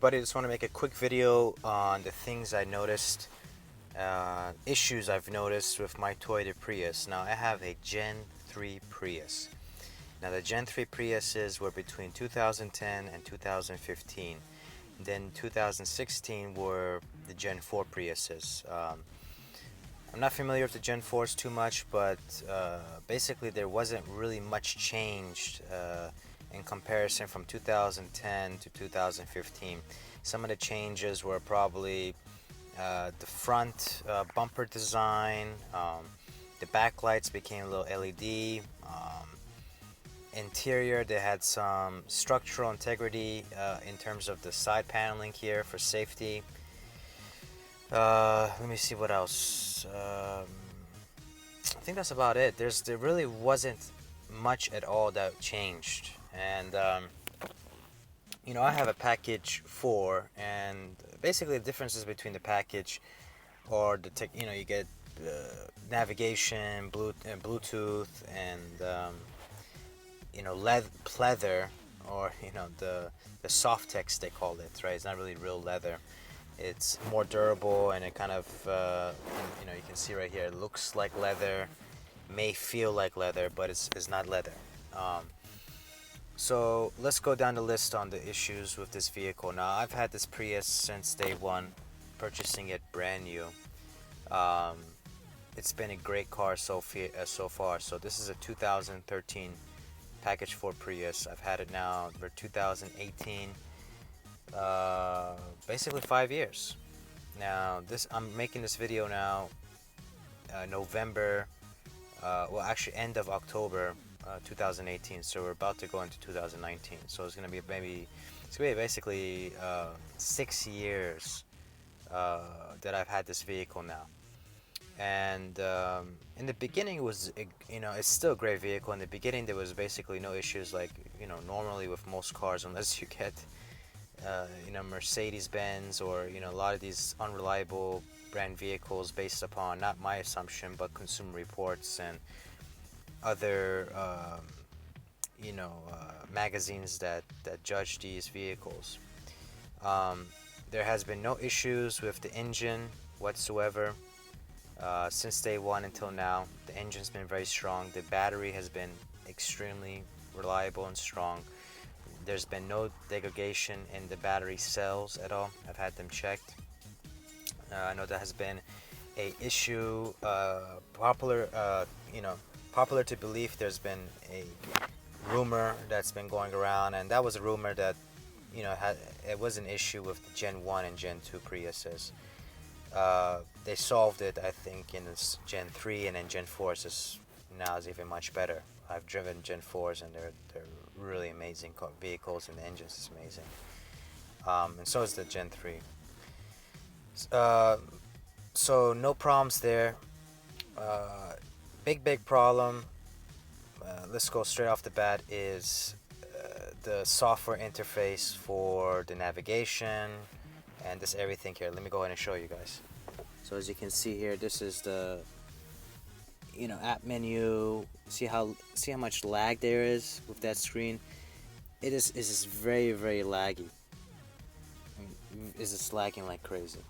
everybody, just want to make a quick video on the things I noticed, issues I've noticed with my Toyota Prius. Now I have a Gen 3 Prius. Now the Gen 3 Priuses were between 2010 and 2015. Then 2016 were the Gen 4 Priuses. I'm not familiar with the Gen 4s too much, but basically there wasn't really much changed in comparison from 2010 to 2015. Some of the changes were probably the front bumper design, the backlights became a little LED. Interior, they had some structural integrity in terms of the side paneling here for safety. Let me see what else. I think that's about it. There really wasn't much at all that changed, and I have a package 4, and basically the differences between the package or the tech, you get navigation, Bluetooth, and pleather, or the soft text they call it, right? It's not really real leather. It's more durable, and it kind of you can see right here, it looks like leather, may feel like leather, but it's not leather. So let's go down the list on the issues with this vehicle. Now I've had this Prius since day one, purchasing it brand new. It's been a great car so far. So this is a 2013 package 4 Prius. I've had it now for 2018. Basically 5 years. Now I'm making this video now, November, well actually end of October 2018, so we're about to go into 2019, so it's gonna be basically 6 years that I've had this vehicle now. And in the beginning it was, it's still a great vehicle. In the beginning there was basically no issues, like normally with most cars, unless you get Mercedes-Benz or a lot of these unreliable brand vehicles based upon, not my assumption, but Consumer Reports and other magazines that judge these vehicles. There has been no issues with the engine whatsoever since day one until now. The engine's been very strong. The battery has been extremely reliable and strong. There's been no degradation in the battery cells at all. I've had them checked. I know that has been a issue, popular to belief. There's been a rumor that's been going around, and that was a rumor that it was an issue with the Gen 1 and Gen 2 Priuses. They solved it, I think, in this Gen 3, and then Gen 4s is even much better. I've driven Gen 4s, and they're really amazing vehicles, and the engines is amazing. And so is the Gen 3. So no problems there. Big problem, let's go straight off the bat, is the software interface for the navigation and this everything here. Let me go ahead and show you guys. So as you can see here, this is the app menu. See how much lag there is with that screen. It is very, very laggy. It's just lagging like crazy.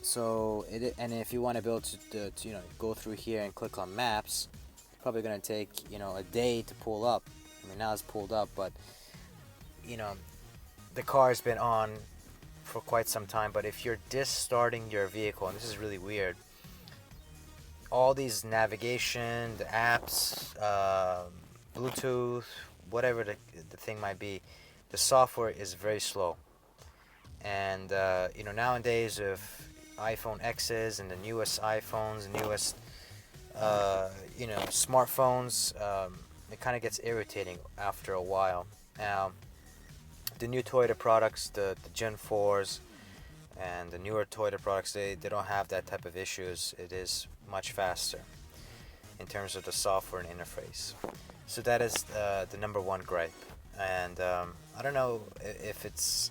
So and if you want to be able to go through here and click on maps, it's probably gonna take a day to pull up. I mean, now it's pulled up, but the car has been on for quite some time. But if you're just starting your vehicle, and this is really weird, all these navigation, the apps, Bluetooth, whatever the thing might be, the software is very slow. And nowadays with iPhone X's and the newest iPhones, newest smartphones, it kind of gets irritating after a while. Now the new Toyota products, the Gen 4s and the newer Toyota products, they don't have that type of issues. It is much faster in terms of the software and interface. So that is the number one gripe. And I don't know if it's,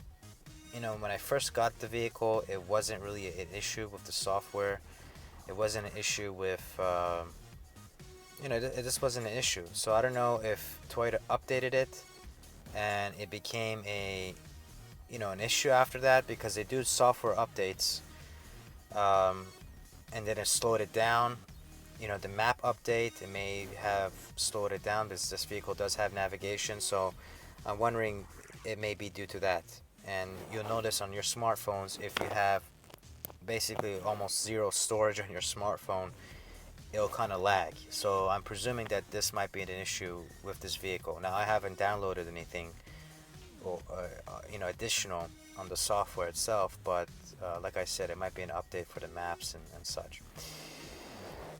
when I first got the vehicle, it wasn't really an issue with the software. It wasn't an issue with, it just wasn't an issue. So I don't know if Toyota updated it and it became an issue after that because they do software updates, um, and then it slowed it down. The map update, it may have slowed it down because this vehicle does have navigation. So I'm wondering, it may be due to that. And you'll notice on your smartphones, if you have basically almost zero storage on your smartphone, it'll kind of lag. So I'm presuming that this might be an issue with this vehicle. Now I haven't downloaded anything or additional on the software itself, but like I said, it might be an update for the maps and such.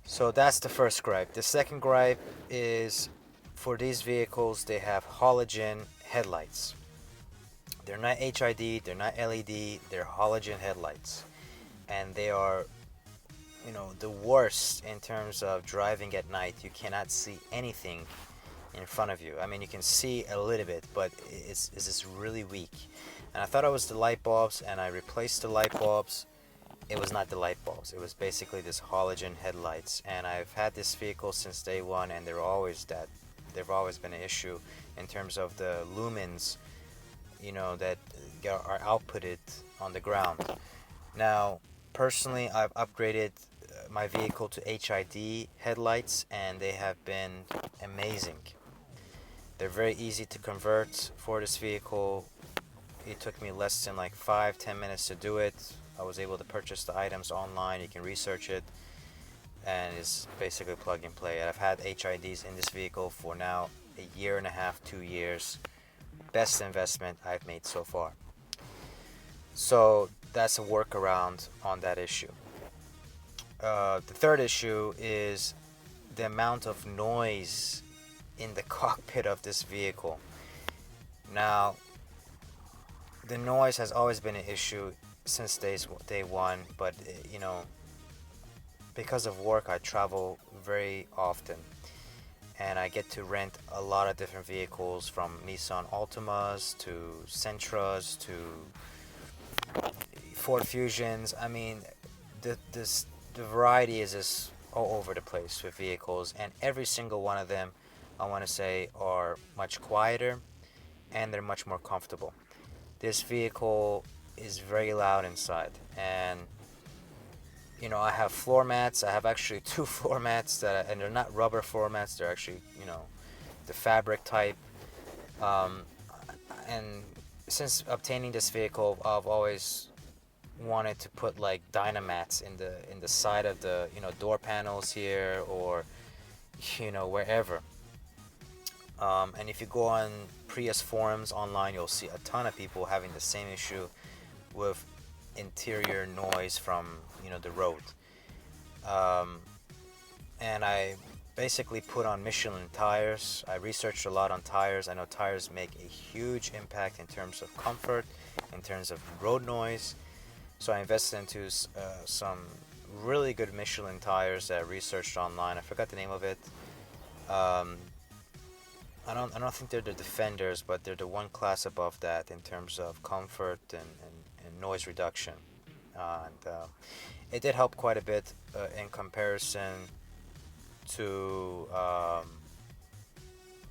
So that's the first gripe. The second gripe is, for these vehicles, they have halogen headlights. They're not HID, they're not LED, they're halogen headlights. And they are, the worst in terms of driving at night. You cannot see anything in front of you. I mean, you can see a little bit, but it's really weak. And I thought it was the light bulbs, and I replaced the light bulbs. It was not the light bulbs. It was basically this halogen headlights. And I've had this vehicle since day one, and they've always been an issue in terms of the lumens, that are outputted on the ground. Now, personally, I've upgraded my vehicle to HID headlights, and they have been amazing. They're very easy to convert for this vehicle. It took me less than like 5-10 minutes to do it. I was able to purchase the items online. You can research it, and it's basically plug and play. And I've had HIDs in this vehicle for now a year and a half, 2 years. Best investment I've made so far. So that's a workaround on that issue. The third issue is the amount of noise in the cockpit of this vehicle. Now, the noise has always been an issue since day one, but because of work, I travel very often, and I get to rent a lot of different vehicles, from Nissan Altimas to Sentras to Ford Fusions. I mean, the variety is just all over the place with vehicles, and every single one of them, I want to say, are much quieter, and they're much more comfortable. This vehicle is very loud inside, and I have floor mats. I have actually two floor mats and they're not rubber floor mats. They're actually the fabric type. And since obtaining this vehicle, I've always wanted to put like Dynamats in the side of the door panels here, or wherever. And if you go on Prius forums online, you'll see a ton of people having the same issue with interior noise from the road. And I basically put on Michelin tires. I researched a lot on tires. I know tires make a huge impact in terms of comfort, in terms of road noise. So I invested into some really good Michelin tires that I researched online. I forgot the name of it. I don't think they're the Defenders, but they're the one class above that in terms of comfort and noise reduction. And it did help quite a bit in comparison to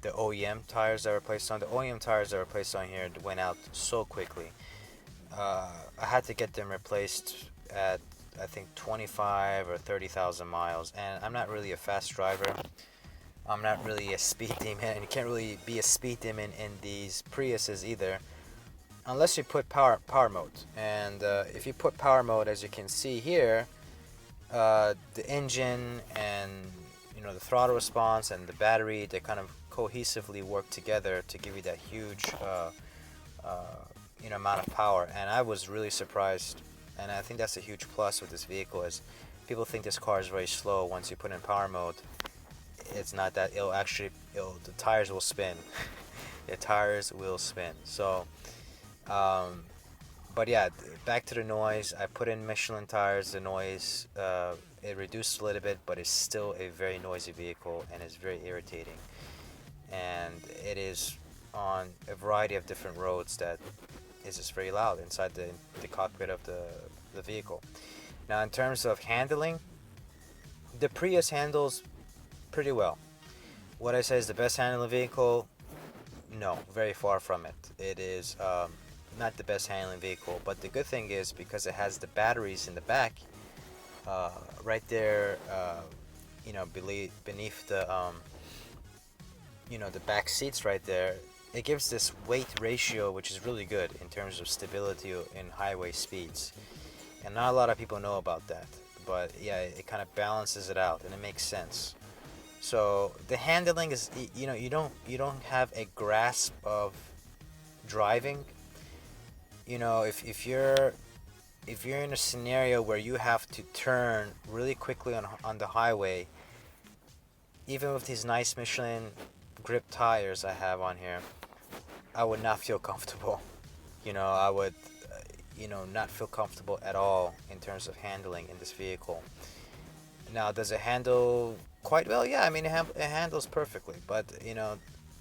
the OEM tires that were placed on. The OEM tires that were placed on here went out so quickly. I had to get them replaced at, I think, 25 or 30,000 miles, and I'm not really a fast driver. I'm not really a speed demon, and you can't really be a speed demon in these Priuses either, unless you put power mode. And if you put power mode, as you can see here, the engine and the throttle response and the battery, they kind of cohesively work together to give you that huge amount of power. And I was really surprised, and I think that's a huge plus with this vehicle, is people think this car is very slow. Once you put in power mode, it's not that. The tires will spin. The tires will spin. So but yeah, back to the noise. I put in Michelin tires. The noise, it reduced a little bit, but it's still a very noisy vehicle, and it's very irritating. And it is on a variety of different roads that is just very loud inside the cockpit of the vehicle. Now, in terms of handling, the Prius handles pretty well. What I say is the best handling vehicle. No, very far from it. It is not the best handling vehicle, but the good thing is because it has the batteries in the back, uh, right there, beneath the the back seats right there, it gives this weight ratio which is really good in terms of stability in highway speeds. And not a lot of people know about that, but yeah, it kind of balances it out and it makes sense. So the handling is, you don't have a grasp of driving. If you're in a scenario where you have to turn really quickly on the highway, even with these nice Michelin grip tires I have on here, I would not feel comfortable. I would, not feel comfortable at all in terms of handling in this vehicle. Now, does it handle quite well? Yeah, I mean, it handles perfectly. But,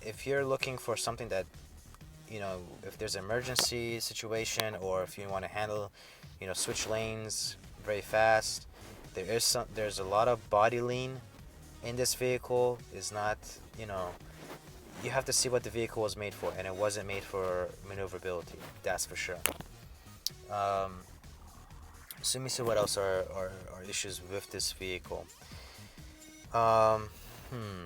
if you're looking for something that, if there's an emergency situation or if you want to handle, switch lanes very fast, there's a lot of body lean in this vehicle. Is not, you know, you have to see what the vehicle was made for, and it wasn't made for maneuverability. That's for sure. Um, so let me see what else are issues with this vehicle. Um, hmm.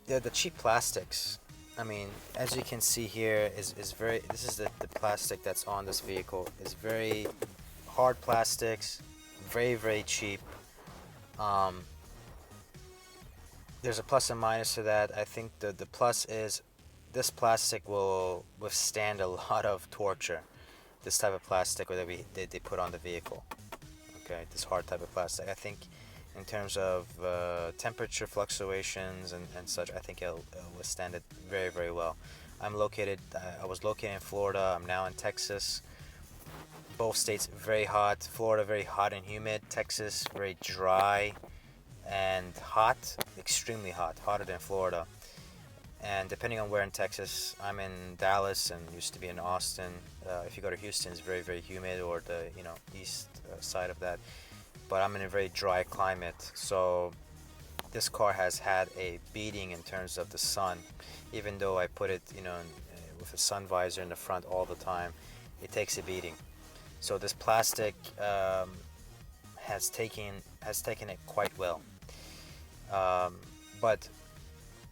The cheap plastics. I mean, as you can see here, is very. This is the plastic that's on this vehicle. Is very hard plastics, very cheap. Um, there's a plus and minus to that. I think the plus is this plastic will withstand a lot of torture. This type of plastic that they put on the vehicle. Okay, this hard type of plastic. I think in terms of temperature fluctuations and such, I think it'll withstand it very well. I was located in Florida. I'm now in Texas. Both states very hot. Florida very hot and humid. Texas very dry and hot, extremely hot, hotter than Florida. And depending on where in Texas, I'm in Dallas and used to be in Austin. If you go to Houston, it's very humid, or the east side of that. But I'm in a very dry climate, so this car has had a beating in terms of the sun. Even though I put it, with a sun visor in the front all the time, it takes a beating. So this plastic has taken it quite well. But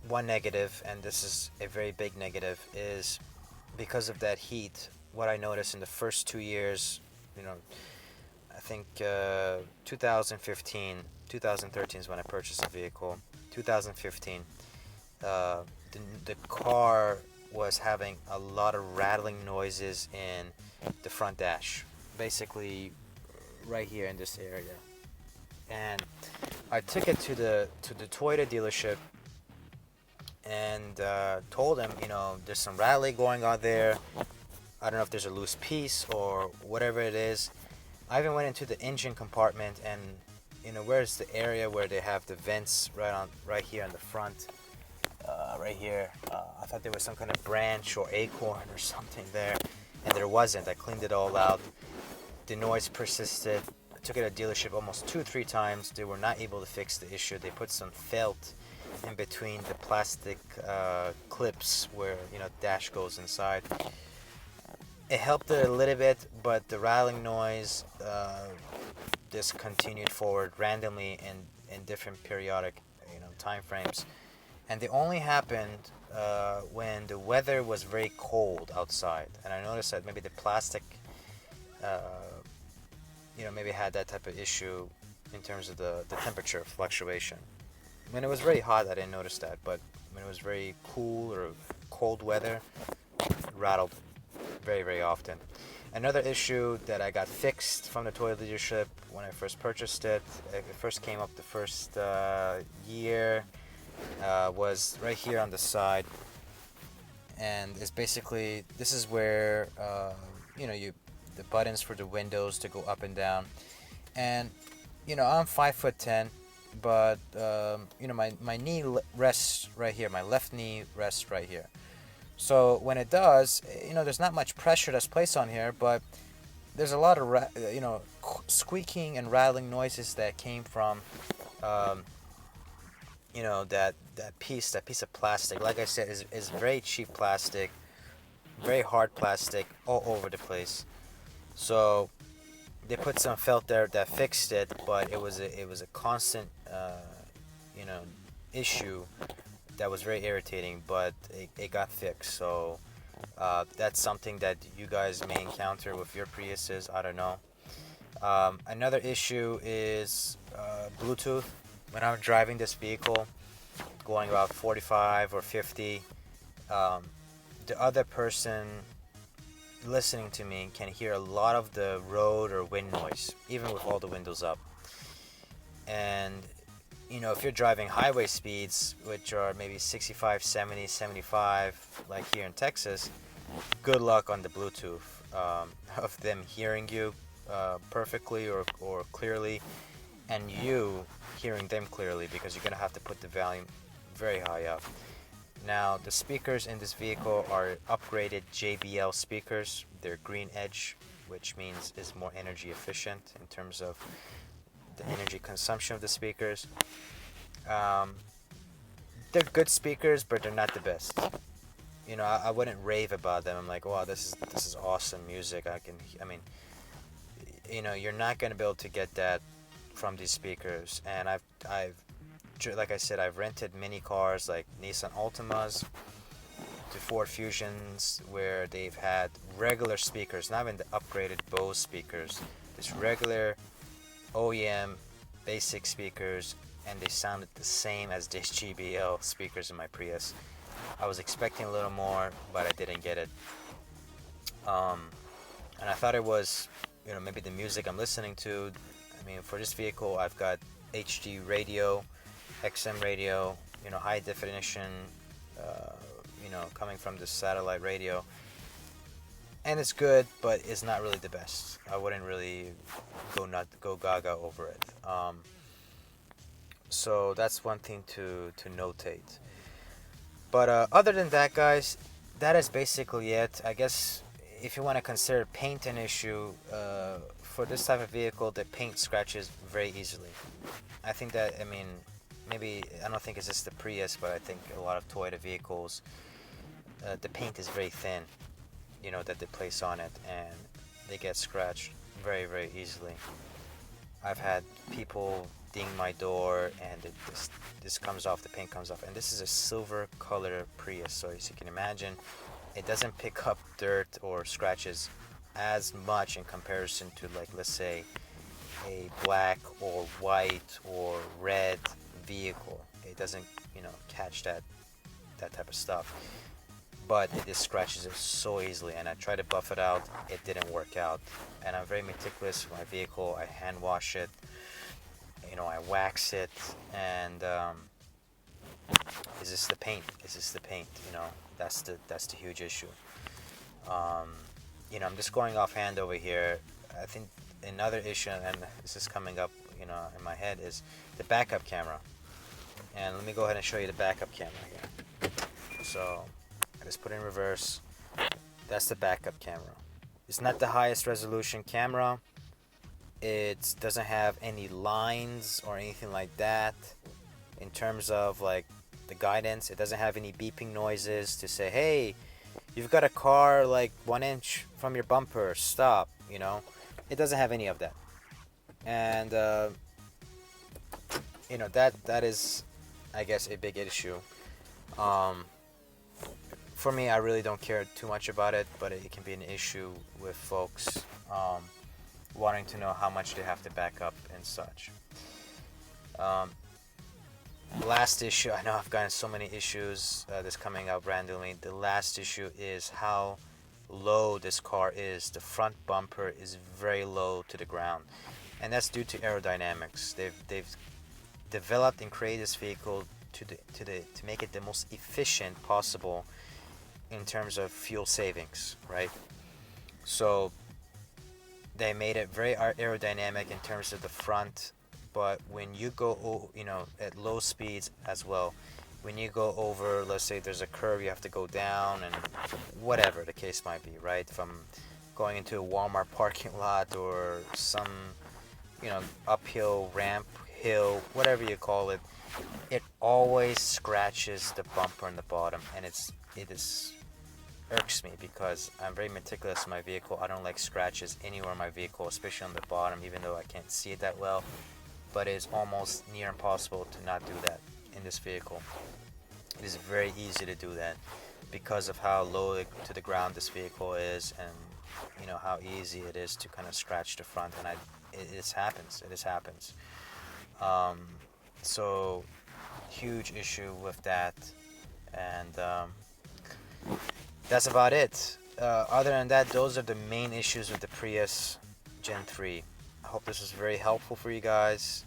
one negative, and this is a very big negative, is because of that heat. What I noticed in the first 2 years, I think 2015, 2013 is when I purchased the vehicle. 2015, the car was having a lot of rattling noises in the front dash, basically right here in this area. And I took it to the Toyota dealership and told them, there's some rattling going on there. I don't know if there's a loose piece or whatever it is. I even went into the engine compartment, and where's the area where they have the vents right here in the front, right here. I thought there was some kind of branch or acorn or something there, and there wasn't. I cleaned it all out. The noise persisted. I took it to a dealership almost 2-3 times. They were not able to fix the issue. They put some felt in between the plastic clips where dash goes inside. It helped it a little bit, but the rattling noise just continued forward randomly in different periodic time frames, and they only happened when the weather was very cold outside. And I noticed that maybe the plastic uh, maybe had that type of issue in terms of the temperature fluctuation. When it was very hot, I didn't notice that, but when it was very cool or cold weather, it rattled very often. Another issue that I got fixed from the Toyota dealership when I first purchased it, it first came up the first year, was right here on the side, and it's basically, this is where the buttons for the windows to go up and down. And I'm 5'10", but my knee rests right here. My left knee rests right here. So when it does, there's not much pressure that's placed on here, but there's a lot of squeaking and rattling noises that came from that piece of plastic, like I said, is very cheap plastic, very hard plastic all over the place. So they put some felt there that fixed it, but it was a constant you know issue that was very irritating, but it got fixed. So that's something that you guys may encounter with your Priuses. I don't know. Another issue is Bluetooth. When I'm driving this vehicle, going about 45 or 50, um, the other person listening to me can hear a lot of the road or wind noise, even with all the windows up. And if you're driving highway speeds, which are maybe 65, 70, 75, like here in Texas, good luck on the Bluetooth of them hearing you perfectly or clearly, and you hearing them clearly, because you're going to have to put the volume very high up. Now, the speakers in this vehicle are upgraded JBL speakers. They're green edge, which means is more energy efficient in terms of the energy consumption of the speakers. Um, they're good speakers, but they're not the best. I wouldn't rave about them. I'm like, wow, this is awesome music. I mean, you're not gonna be able to get that from these speakers. And like I said, I've rented many cars like Nissan Altimas to Ford Fusions where they've had regular speakers, not even the upgraded Bose speakers, just regular OEM basic speakers, and they sounded the same as these GBL speakers in my Prius. I was expecting a little more, but I didn't get it. Um, and I thought it was, maybe the music I'm listening to. I mean, for this vehicle, I've got HD radio, XM radio, high definition, coming from the satellite radio. And it's good, but it's not really the best. I wouldn't really go gaga over it. So that's one thing to notate. But other than that, guys, that is basically it. I guess if you want to consider paint an issue, for this type of vehicle, the paint scratches very easily. I think that, I mean, maybe, I don't think it's just the Prius, but I think a lot of Toyota vehicles, the paint is very thin, that they place on it, and they get scratched very, very easily. I've had people ding my door, and this comes off, the paint comes off, and this is a silver color Prius, so as you can imagine, it doesn't pick up dirt or scratches as much in comparison to, like, let's say a black or white or red vehicle. It doesn't catch that type of stuff, but it just scratches it so easily, and I tried to buff it out. It didn't work out, and I'm very meticulous with my vehicle. I hand wash it, I wax it, and is this the paint? That's the huge issue. I'm just going offhand over here. I think another issue, and this is coming up, in my head, is the backup camera. And let me go ahead and show you the backup camera here. So I just put it in reverse. That's the backup camera. It's not the highest resolution camera. It doesn't have any lines or anything like that in terms of like the guidance. It doesn't have any beeping noises to say, hey, you've got a car like 1 inch from your bumper, stop. It doesn't have any of that. And that is, I guess, a big issue. For me, I really don't care too much about it, but it can be an issue with folks wanting to know how much they have to back up and such. Last issue, I know I've gotten so many issues that's coming up randomly. The last issue is how low this car is. The front bumper is very low to the ground, and that's due to aerodynamics. They've developed and created this vehicle to make it the most efficient possible in terms of fuel savings, right? So they made it very aerodynamic in terms of the front, but when you go, at low speeds as well, when you go over, let's say there's a curve, you have to go down, and whatever the case might be, right? From going into a Walmart parking lot or some, uphill ramp, hill, whatever you call it, it always scratches the bumper in the bottom, and it is irks me because I'm very meticulous in my vehicle. I don't like scratches anywhere in my vehicle, especially on the bottom, even though I can't see it that well. But it is almost near impossible to not do that in this vehicle. It is very easy to do that because of how low to the ground this vehicle is, and you know how easy it is to kind of scratch the front. And it just happens. It just happens. So huge issue with that, and that's about it. Other than that, those are the main issues with the Prius Gen 3. I hope this was very helpful for you guys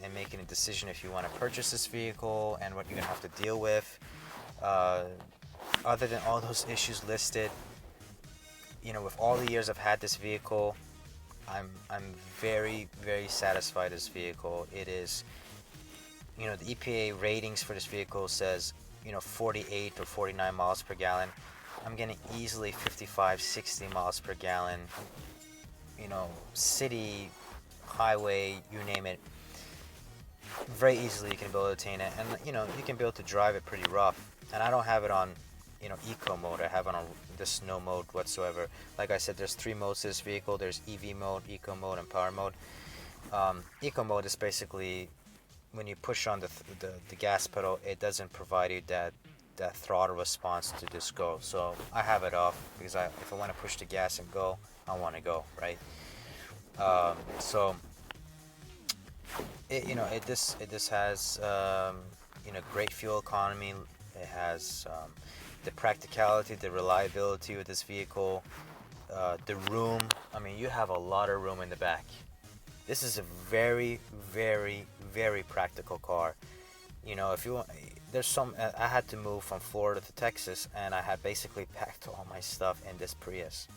in making a decision if you want to purchase this vehicle and what you're going to have to deal with. Other than all those issues listed, you know, with all the years I've had this vehicle, I'm very, very satisfied with this vehicle. It is, you know, the EPA ratings for this vehicle says, you know, 48 or 49 miles per gallon. I'm getting easily 55, 60 miles per gallon, you know, city, highway, you name it. Very easily you can be able to attain it, and you know, you can be able to drive it pretty rough. And I don't have it on, you know, eco mode. I have it on this no mode whatsoever. Like I said, there's 3 modes to this vehicle. There's EV mode, eco mode, and power mode. Eco mode is basically when you push on the gas pedal, it doesn't provide you that throttle response to just go. So I have it off because if I want to push the gas and go, I want to go, right? So it, you know, it this has you know, great fuel economy. It has the practicality, the reliability with this vehicle, the room. I mean, you have a lot of room in the back. This is a very, very, very practical car. You know, if you want, there's some. I had to move from Florida to Texas, and I had basically packed all my stuff in this Prius.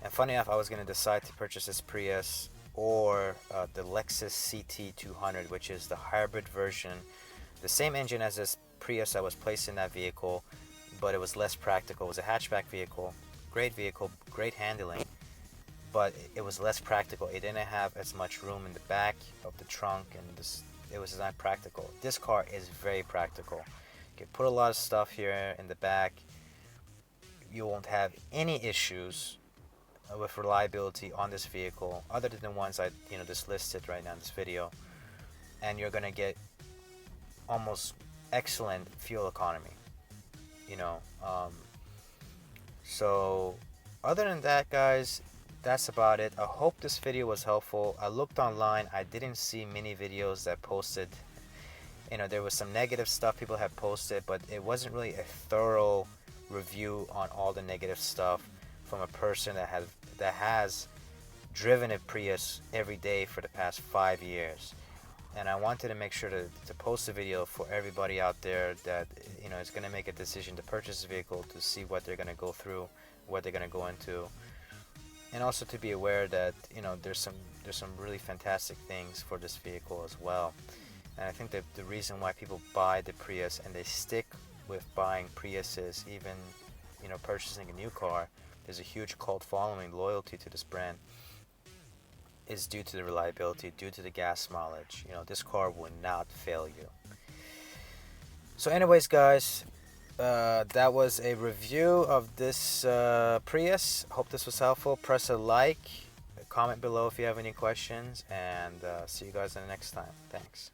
And funny enough, I was going to decide to purchase this Prius or the Lexus CT200, which is the hybrid version, the same engine as this Prius I was placed in that vehicle, but it was less practical. It was a hatchback vehicle, great handling, but it was less practical. It didn't have as much room in the back of the trunk, and it was not practical. This car is very practical. You can put a lot of stuff here in the back. You won't have any issues with reliability on this vehicle other than the ones I just listed right now in this video, and you're gonna get almost excellent fuel economy, you know. So other than that, guys, that's about it. I hope this video was helpful. I looked online, I didn't see many videos that posted, you know, there was some negative stuff people had posted, but it wasn't really a thorough review on all the negative stuff from a person that has driven a Prius every day for the past 5 years. And I wanted to make sure to post a video for everybody out there that, you know, is going to make a decision to purchase a vehicle, to see what they're going to go through, what they're going to go into, and also to be aware that, you know, there's some really fantastic things for this vehicle as well. And I think that the reason why people buy the Prius and they stick with buying Priuses, even, you know, purchasing a new car, there's a huge cult following, loyalty to this brand, is due to the reliability, due to the gas mileage. You know, this car will not fail you. So anyways, guys, that was a review of this Prius. Hope this was helpful. Press a like, comment below if you have any questions, and see you guys in the next time. Thanks.